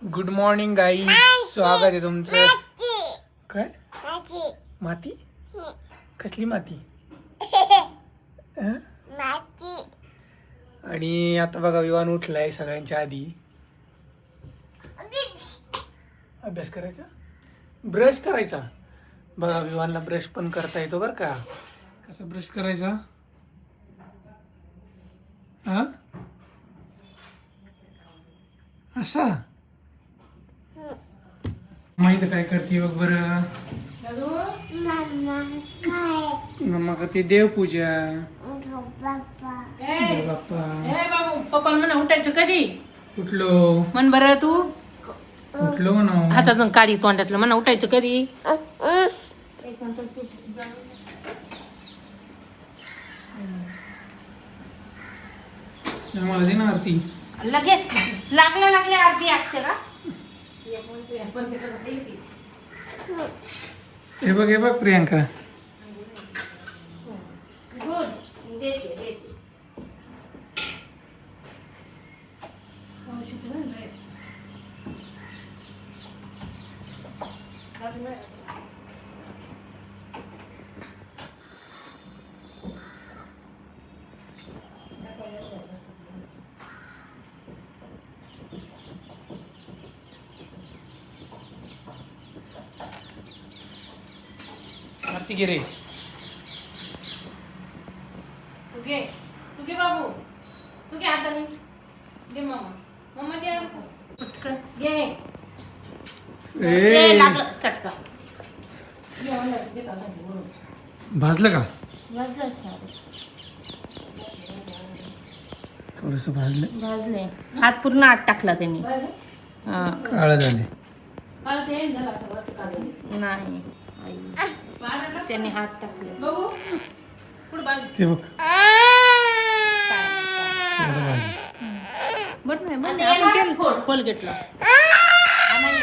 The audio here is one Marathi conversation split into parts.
गुड मॉर्निंग गाईज, स्वागत आहे तुमचं. काय माती? कसली माती? आणि आता बघा विवान उठलाय सगळ्यांच्या आधी. अभ्यास करायचा, ब्रश करायचा. बघा विवानला ब्रश पण करता येतो बरं का. कसं ब्रश करायचा? हा असा. माहिती काय करते बघ बरं. मम्मा करते देवपूजा. देव बाप्पा. पप्पाला म्हणा उठायचं कधी उठलो म्हण बरं तू. उठलो म्हणा. हातातून काढी तोंडातलं म्हणा उठायचं कधी. मला दे ना आरती. लगेच लागल्या आरती असते का. हे बघ प्रियांका. गुड देते देते. आरती घे रे. तू घे बाबू तू घे हाताने घे. मम्मा दे पटकन घे. ए लागलं चटका. भाजलं का? भाजलं थोडस भाजलं. भाजले. हात पूर्ण आत टाकला त्यांनी. हा. काळं झाले. नाही त्यांनी हात टाकले. ते बघ कोलगेटला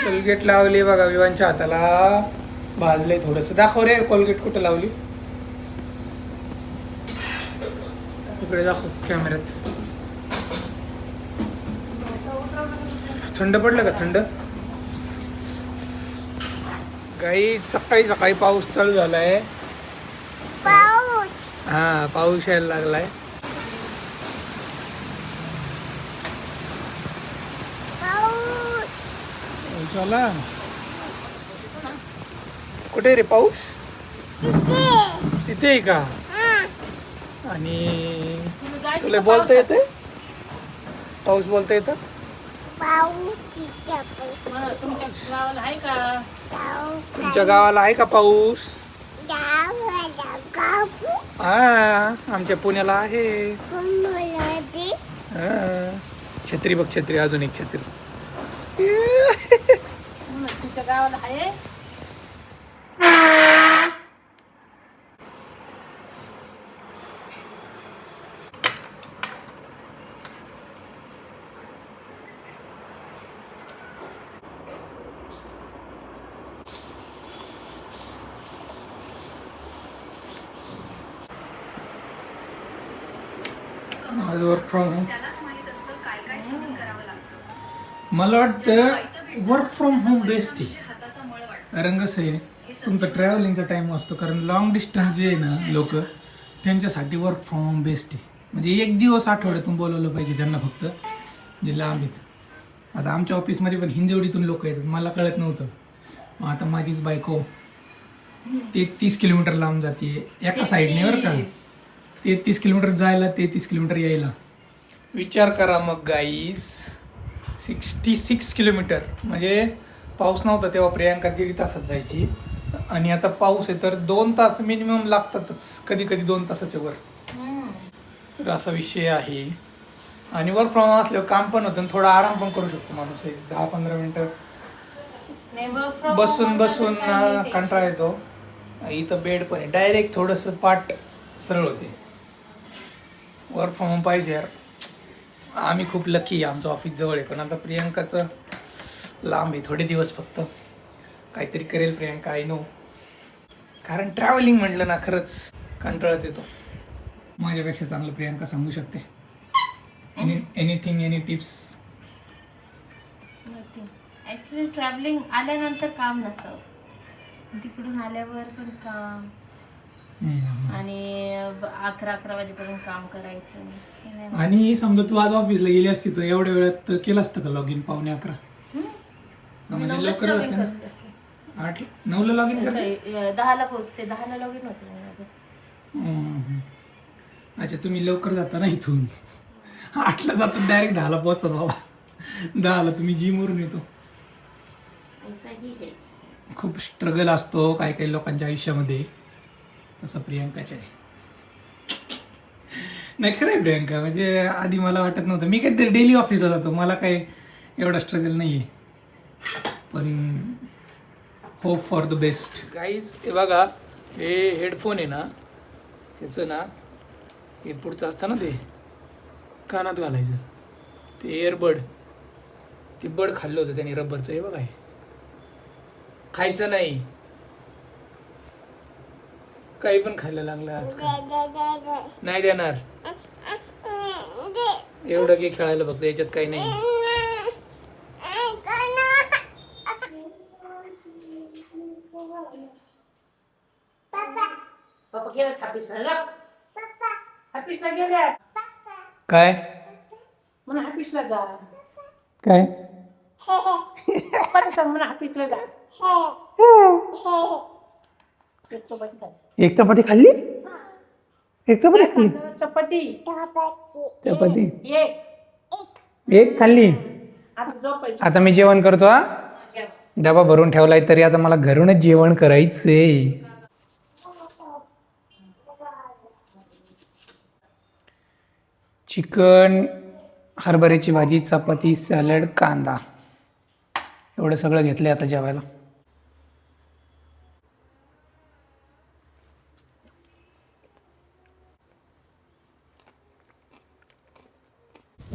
कोलगेट लावली बघा विवानच्या हाताला. भाजले थोडस. दाखव रे कोलगेट कुठं लावली. इकडे दाखव कॅमेऱ्यात. थंड पडलं का? थंड. काही सकाळी सकाळी पाऊस चालू झालाय. हा पाऊस यायला लागलाय. पाऊस आला. कुठे रे पाऊस? तिथे आहे का? आणि तुला बोलता येते? पाऊस बोलता येतं? तुमच्या गावाला आहे का पाऊस? हा आमच्या पुण्याला आहे. हा. छत्री बघ छत्री. अजून एक छत्री. तुमच्या गावाला आहे. आज वर्क फ्रॉम होम. मला वाटतं वर्क फ्रॉम होम बेस्ट आहे. कारण कसं आहे तुमचा ट्रॅव्हलिंगचा टाईम असतो. कारण लॉंग डिस्टन्स जे आहे ना लोक त्यांच्यासाठी वर्क फ्रॉम होम बेस्ट आहे. म्हणजे एक दिवस आठवड्यातून बोलवलं पाहिजे त्यांना फक्त जे लांब आहेत. आता आमच्या ऑफिसमध्ये पण हिंजवडीतून लोक येतात. मला कळत नव्हतं. मग आता माझीच बायको ते 30 किलोमीटर लांब जाते एका साईडने बरं का. 33 किलोमीटर जायला 33 किलोमीटर यायला. विचार करा मग गाईज. 66 किलोमीटर. म्हणजे पाऊस नव्हता तेव्हा प्रियांका 1.5 तासात जायची. आणि आता पाऊस आहे तर 2 तास मिनिमम लागतातच. कधी कधी 2 तासाच्या वर. तर असा विषय आहे. आणि वर्क फ्रॉम होम असल्यावर काम पण होतं. थोडा आराम पण करू शकतो माणूस. 10-15 मिनटं बसून बसून कंटाळा येतो. इथं बेड पण आहे. डायरेक्ट थोडंसं पाठ सरळ होते. वर्क फ्रॉम होम पाहिजे यार. आम्ही खूप लकी आहे. आमचं ऑफिस जवळ आहे. पण आता प्रियांकाचं लांब आहे. थोडे दिवस फक्त. काहीतरी करेल प्रियांका. I know. कारण ट्रॅव्हलिंग म्हटलं ना खरंच कंटाळाच येतो. माझ्यापेक्षा चांगलं प्रियांका सांगू शकते. Anything, any tips. Actually travelling आल्यानंतर काम नसावं, तिकडून आल्यावर पण काम आणि 11 वाजेपर्यंत काम करायचं. हे नाही होत. आणि समजा तू आज ऑफिसला गेली असती तर एवढ्या वेळात केलं असतं का लॉग इन 11:15? म्हणजे नऊलाच लवकर log जाते in ना. करत असते. 9ला लॉग इन करते. Sorry, 10ला पोहोचते, 10ला लॉग इन होते माझं. हम्म. अच्छा, तुम्ही लवकर जाता ना इथून. 8ला जातात, डायरेक्ट 10ला पोहोचतात बाबा. 10ला तुम्ही जिमवरून येतो. असंही आहे. खूप स्ट्रगल असतो काही काही लोकांच्या आयुष्यामध्ये, तसं प्रियांकाच्या आहे. नाही खरं आहे प्रियांका, म्हणजे आधी मला वाटत नव्हतं. मी कधी डेली ऑफिसला जातो, मला काही एवढा स्ट्रगल नाही आहे. पण hope for the best. Guys हे बघा, हे हेडफोन आहे ना, त्याचं ना हे पुढचं असतं ना ते कानात घालायचं, ते एअरबड, ते बड खाल्लं होतं त्याने रबरचं. हे बघा, हे खायचं नाही, काही पण खायला लागलं आजकाल. नाही देणार, एवढं की खेळायला फक्त, याच्यात काही नाही. पप्पा गेल्यात हापीसला. हापीसला गेल्यात काय म्हणून हापीसला जा. काय पप्पाला सांग म्हणून हापीसला जा. एक चपाती खा. एक चपाती खाल्ली? एक चपाती खाल्ली? चपाती चपाती एक. एक खाल्ली. आता झोपायची. आता मी जेवण करतो. हा, डबा भरून ठेवलाय तरी आता मला घरूनच जेवण करायचंय. चिकन, हरभऱ्याची भाजी, चपाती, सॅलड, कांदा, एवढं सगळं घेतलंय आता जेवायला.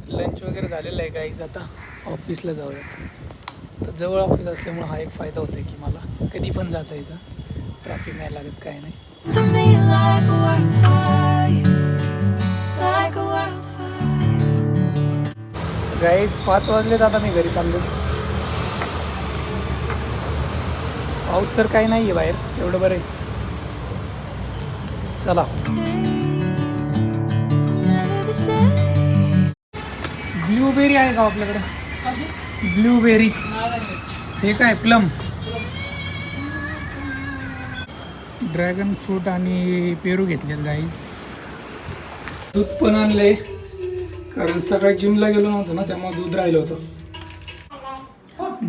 लंच वगैरे झालेलं आहे गाईज. आता ऑफिसला जाऊयात. तर जवळ ऑफिस असल्यामुळे हा एक फायदा होतो की मला कधी पण जाता येतं, ट्रॅफिक नाही लागत, काय नाही. गाईज 5 वाजलेत, आता मी घरी चाललो. पाऊस तर काही नाही आहे बाहेर, एवढं बरं आहे. चला. ब्लूबेरी आहे का आपल्याकडे? ब्लूबेरी, हे काय प्लम, ड्रॅगन फ्रूट आणि पेरू घेतलेत गाईज. दूध पण आणलंय, कारण सकाळी जिमला गेलो नव्हतो ना, त्यामुळे दूध राहिलं होतं.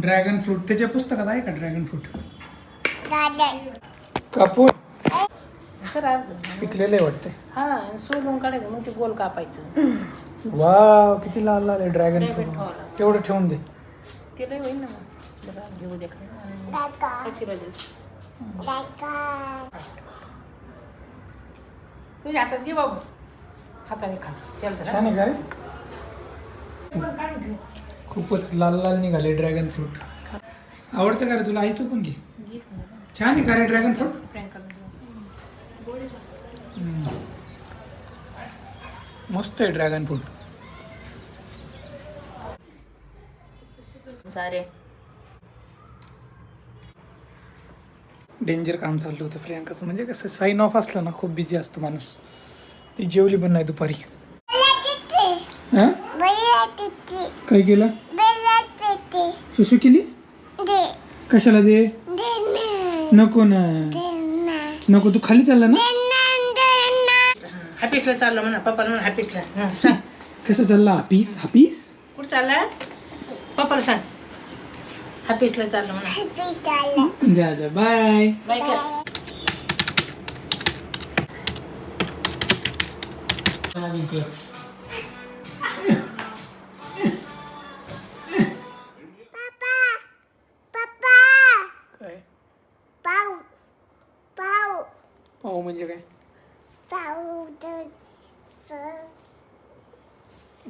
ड्रॅगन फ्रूट, त्याच्या पुस्तकात आहे का ड्रॅगन फ्रूट? कापून पिकलेले वाटते. हा, सोलून काढायचं मग ते गोल कापायचं. वाव, किती लाल लाल आहे ड्रॅगन फ्रूट. तेवढं ठेवून दे. ते लय होईल ना मग. बघा, घेऊ दे खाली. तुझ्या हातात घे बाबू, हाताने खा. छान आहे का रे? खूपच लाल लाल निघाले ड्रॅगन फ्रूट. आवडतं का रे तुला? आई तू पण घे. छान आहे का रे ड्रॅगन फ्रूट? मस्त आहे ड्रॅगन फ्रूट. सारे डेंजर काम चाललं होतं प्रियांकाचं. म्हणजे कसं, साईन ऑफ असलं ना, खूप बिझी असतो माणूस. ती जेवली पण नाही दुपारी. हा? काय केलं? सुसू केली? कशाला दे? नको ना, नको. तू खाली चालला ना? हॅपीसला चाललं म्हणा पप्पाला, म्हणा हॅपीसला. सांग कसं चालला? हापीस? हापीस कुठं चालला? पप्पाला सांग हॅपीसला चाललं म्हणा. जा, बाय बाय कर. काय पाहू म्हणजे काय?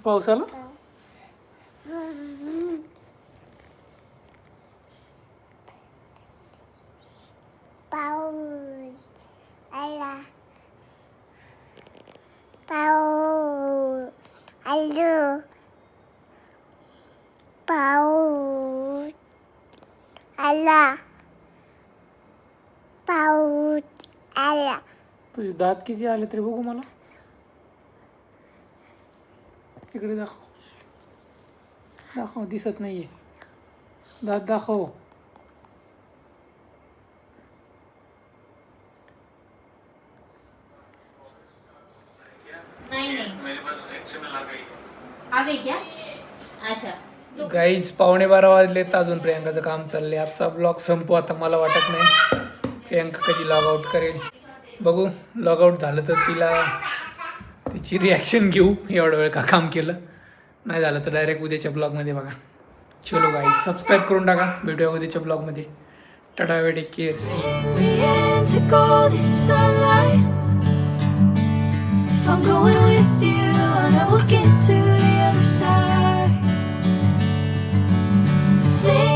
पाऊस आला? आला पाऊस आला तुझे दात किती आले तरी बघू मला. इकडे दाखव. दाखव, दिसत नाहीये. दात दाखव. नहीं आ गई क्या? अच्छा गाईज 11:15 वाजलेत, अजून प्रियांकाचं काम चाललंय. आजचा ब्लॉग संपू आता. मला वाटत नाही प्रियांका कधी लॉग आउट करेल. बघू, लॉग आउट झालं तर तिची रिॲक्शन घेऊ. एवढा वेळ का काम केलं. नाही झालं तर डायरेक्ट उद्याच्या ब्लॉगमध्ये बघा. चलो गाईज, सबस्क्राईब करून टाका. भेटूया उद्याच्या ब्लॉगमध्ये. Tata, take care. into golden sunlight. If I'm going with you, I know we'll get to the other side. Sing